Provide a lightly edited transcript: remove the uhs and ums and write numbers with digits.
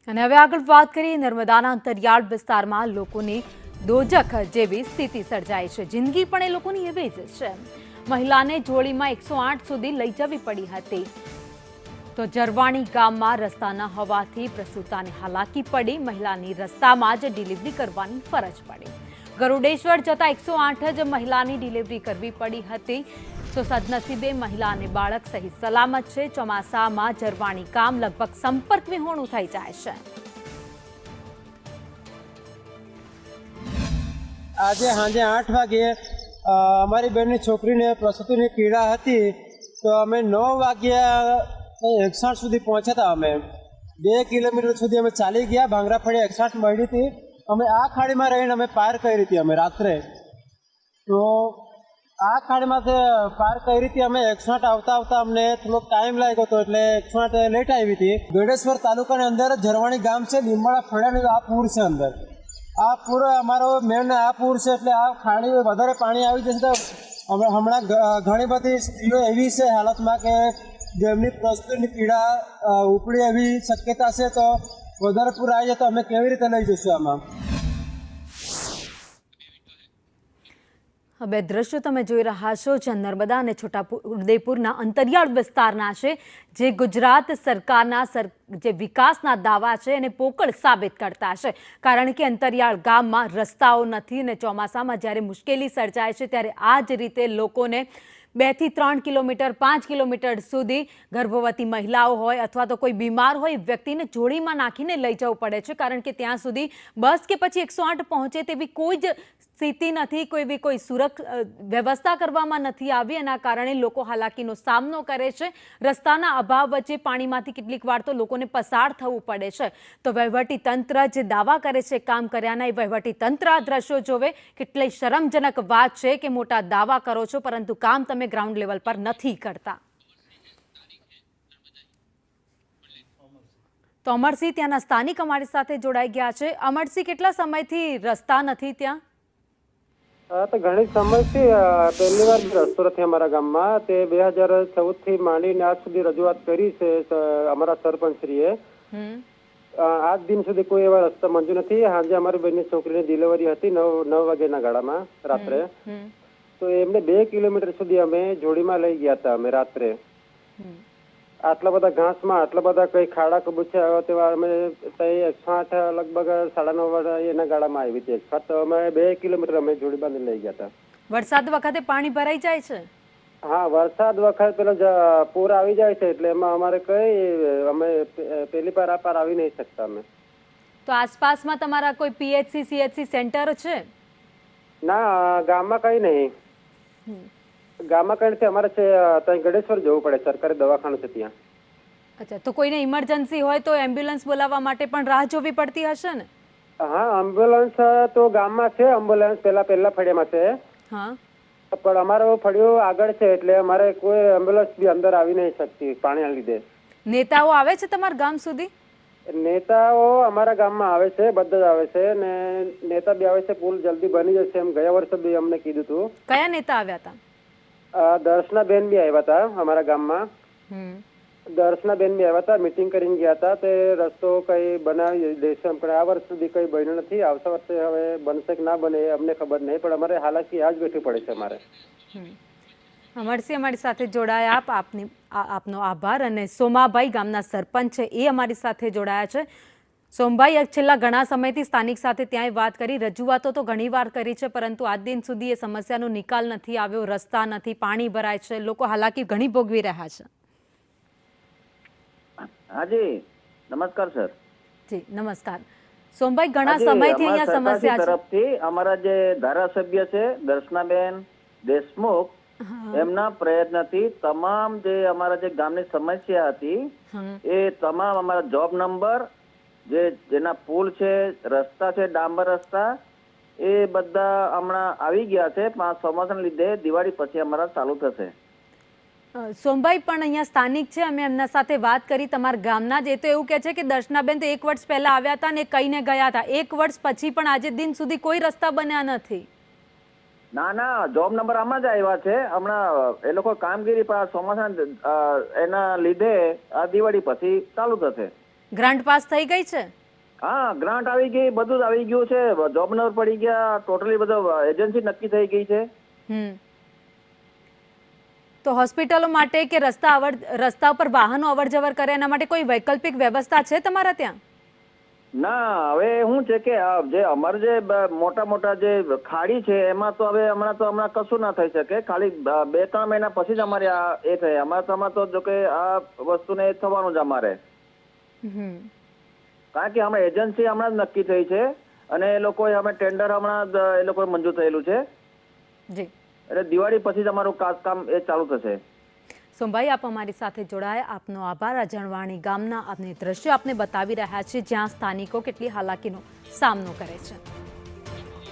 અને હવે આગળ વાત કરીએ નર્મદાના અંતરિયાળ વિસ્તારમાં લોકોની દોજખ જેવી સ્થિતિ સર્જાઈ છે। જિંદગી પણ એ લોકોની એવી જ છે। મહિલાને જોડીમાં 108 સુધી લઈ જવી પડી હતી। તો જરવાણી ગામમાં રસ્તા ન હોવાથી પ્રસૂતાને હાલાકી પડી। મહિલાની રસ્તામાં જ ડિલિવરી કરવાની ફરજ પડી। ગરુડેશ્વર જતા 108 જ મહિલાની ડિલિવરી કરવી પડી હતી। તો સદનસીબે મહિલા અને બાળક સહી સલામત છે। ચોમાસામાં જરવાણી ગામ લગભગ સંપર્ક વિહોણું થઈ જાય છે। આજે સાંજે 8 વાગે અમારી બેનની છોકરીને પ્રસૂતિની પીડા હતી, તો અમે 9 વાગ્યા 108 સુધી પહોંચ્યા હતા। અમે 2 કિલોમીટર સુધી અમે ચાલી ગયા। ભાંગરાફળી 108 મળી હતી। અમે આ ખાડીમાં રહીને અમે પાર કરી હતી અમે રાત્રે। તો આ ખાડીમાંથી પાર કરી હતી અમે 108 આવતા આવતા અમને થોડો ટાઈમ લાગ્યો હતો, એટલે 108 લેટ આવી હતી। ગોડેશ્વર તાલુકાની અંદર જરવાણી ગામ છે, લીંબાળા ફળિયાનું આ પૂર છે અંદર। આ પૂર અમારો મેન આ પૂર છે, એટલે આ ખાડી વધારે પાણી આવી જશે તો હમણાં ઘણી બધી સ્ત્રીઓ એવી છે હાલતમાં કે જેમની પ્રસૂતિની પીડા ઉપડી એવી શક્યતા છે। તો વધારે પૂર આવી જાય તો અમે કેવી રીતે લઈ જઈશું આમાં? હવે દ્રશ્યો તમે જોઈ રહ્યા છો જે નર્મદા અને છોટાઉદેપુરના અંતરિયાળ વિસ્તારના છે, જે ગુજરાત સરકારના જે વિકાસના દાવા છે એને પોકળ સાબિત કરતા છે। કારણ કે અંતરિયાળ ગામમાં રસ્તાઓ નથી અને ચોમાસામાં જ્યારે મુશ્કેલી સર્જાય છે ત્યારે આ જ રીતે લોકોને 2 થી 3 કિલોમીટર 5 કિલોમીટર સુધી ગર્ભવતી મહિલાઓ હોય અથવા તો કોઈ બીમાર હોય વ્યક્તિને જોડીમાં નાખીને લઈ જવું પડે છે। કારણ કે ત્યાં સુધી બસ કે પછી 108 પહોંચે તેવી કોઈ જ સ્થિતિ નથી, કોઈ વ્યવસ્થા કરવામાં નથી આવી। એના કારણે લોકો હાલાકીનો સામનો કરે છે। રસ્તાના અભાવ વચ્ચે પાણીમાંથી કેટલીક વાર તો લોકોને પસાર થવું પડે છે। તો વહીવટી તંત્ર જે દાવા કરે છે કામ કર્યાના, એ વહીવટી તંત્ર આ દ્રશ્યો જોવે। કેટલી શરમજનક વાત છે કે મોટા દાવા કરો છો પરંતુ કામ તમે ગ્રાઉન્ડ લેવલ પર નથી કરતા। તો અમરસિંહ ત્યાંના સ્થાનિક અમારી સાથે જોડાઈ ગયા છે। અમરસિંહ, કેટલા સમયથી રસ્તા નથી ત્યાં? તો ઘણી સમયથી પહેલી વાર રસ્તો નથી અમારા ગામમાં। તે 2014 થી માંડીને આજ સુધી રજૂઆત કરી છે અમારા સરપંચશ્રીએ। આજ દિન સુધી કોઈ એવા રસ્તા મંજૂર નથી। સાંજે અમારી બેનની છોકરીની ડિલિવરી હતી 9 વાગ્યાના ગાળામાં રાત્રે। તો એમને 2 કિલોમીટર સુધી અમે જોડીમાં લઈ ગયા હતા અમે રાત્રે। આટલા બધા ઘાસમાં આટલા બધા કઈ ખાડા કબૂચ્યા તેવા અમે 108 લગભગ 9:30 એના ગાળામાં આવી હતી 108। તો અમે 2 કિલોમીટર અમે જોડીમાં લઈ ગયા હતા। વરસાદ વખતે પાણી ભરાઈ જાય છે? હા, વરસાદ વખત પેલો પૂર આવી જાય છે, એટલે એમાં અમારે અમે પેલી પાર આ પાર આવી નહીં શકતા અમે। તો આસપાસમાં તમારા કોઈ પીએચસી સીએચસી સેન્ટર છે? ના, ગામમાં કઈ નહીં। ગામમાં કઈ નથી। અમારે છે ત્યાં ગડેશ્વર જવું પડે, સરકારી દવાખાનું છે ત્યાં। અચ્છા, તો કોઈને ઇમરજન્સી હોય તો એમ્બ્યુલન્સ બોલાવવા માટે પણ રાહ જોવી પડતી હશે ને? હા, એમ્બ્યુલન્સ તો ગામમાં છે। એમ્બ્યુલન્સ પહેલા ફળિયામાં છે। હા, પણ અમારો ફળિયો આગળ છે, એટલે અમારે કોઈ એમ્બ્યુલન્સ બી અંદર આવી નહીં શકતી પાણીના લીધે। નેતાઓ આવે છે તમારા ગામ સુધી? નેતાઓ અમારા ગામમાં આવે છે, બધા જ આવે છે ને નેતા બી આવે છે। પુલ જલ્દી બની જશે એમ ગયા વર્ષે બી અમને કીધું હતું। કયા નેતા આવ્યા હતા? દર્શનાબેન બી આવ્યા હતા અમારા ગામમાં। દર્શનાબેન બી આવ્યા હતા, મીટિંગ કરીને ગયા હતા। તે રસ્તો કઈ બનાવી દેશે એમ, પણ આ વર્ષ સુધી કઈ બન્યું નથી। આવતા વર્ષે હવે બનશે કે ના બને એ અમને ખબર નહીં, પણ અમારે હાલાકી આ જ વેઠવી પડે છે અમારે। અમરસિંહ અમારી સાથે જોડાયા, આપનો આભાર। અને સોમાભાઈ ગામના સરપંચ છે એ અમારી સાથે જોડાયા છે। સોમભાઈ, છેલ્લા ઘણા સમયથી સ્થાનિક સાથે ત્યાંય વાત કરી, રજૂઆતો તો ઘણીવાર કરી છે પરંતુ આજ દિન સુધી એ સમસ્યાનો નિકાલ નથી આવ્યો। રસ્તા નથી, પાણી ભરાય છે, લોકો હાલાકી ઘણી ભોગવી રહ્યા છે। હાજી, નમસ્કાર સર। જી નમસ્કાર સોમભાઈ, ઘણા સમયથી અહીંયા સમસ્યા છે। તરફથી અમારા જે ધારાસભ્ય છે દર્શનાબેન દેશમુખ, એમના પ્રયત્નથી તમામ જે અમારા જે ગામની સમસ્યા હતી એ તમામ અમારા જોબ નંબર, જેના પુલ છે, રસ્તા છે, ડાંબર રસ્તા, એ બધા હમણાં આવી ગયા છે। 5 ચોમાસાના લીધે દિવાળી પછી અમારા ચાલુ થશે। સોમભાઈ, પણ અહીંયા સ્થાનિક છે, અમે એમના સાથે વાત કરી તમારા ગામના જ, એ તો એવું કહે છે કે દર્શનાબેન તો 1 વર્ષ પહેલા આવ્યા હતા ને કહીને ગયા હતા। 1 વર્ષ પછી પણ આજે દિન સુધી કોઈ રસ્તા બન્યા નથી। ના, જોબ નંબર આમાં જ આવ્યા છે। હમણાં એ લોકો કામગીરી ચોમાસા એના લીધે આ દિવાળી પછી ચાલુ થશે। ગ્રાન્ટ પાસ થઈ ગઈ છે? હા, ગ્રાન્ટ આવી ગઈ, બધું જ આવી ગયું છે, જોબ નંબર પડી ગયા, ટોટલી બધો એજન્સી નક્કી થઈ ગઈ છે. તો હોસ્પિટલો માટે કે રસ્તા ઉપર વાહનો અવર જવર કરે એના માટે કોઈ વૈકલ્પિક વ્યવસ્થા છે તમારા ત્યાં? ના, હવે શું છે કે જે અમારે જે મોટા મોટા જે ખાડી છે એમાં તો હવે હમણાં કશું ના થઈ શકે. ખાલી 2-3 મહિના પછી જ અમારે આ એ થાય. અમારે તો જો કે આ વસ્તુને થવાનું જ અમારે, કારણ કે અમે એજન્સી હમણાં જ નક્કી થઈ છે અને એ લોકોએ અમે ટેન્ડર હમણાં જ એ લોકોએ મંજૂર થયેલું છે. જી, એટલે દિવાળી પછી જ અમારું કામ એ ચાલુ થશે. સોમભાઈ, આપ અમારી સાથે જોડાયા, આપનો આભાર. આ જણવાણી ગામના આપને દ્રશ્યો આપને બતાવી રહ્યા છે જ્યાં સ્થાનિકો કેટલી હાલાકીનો સામનો કરે છે.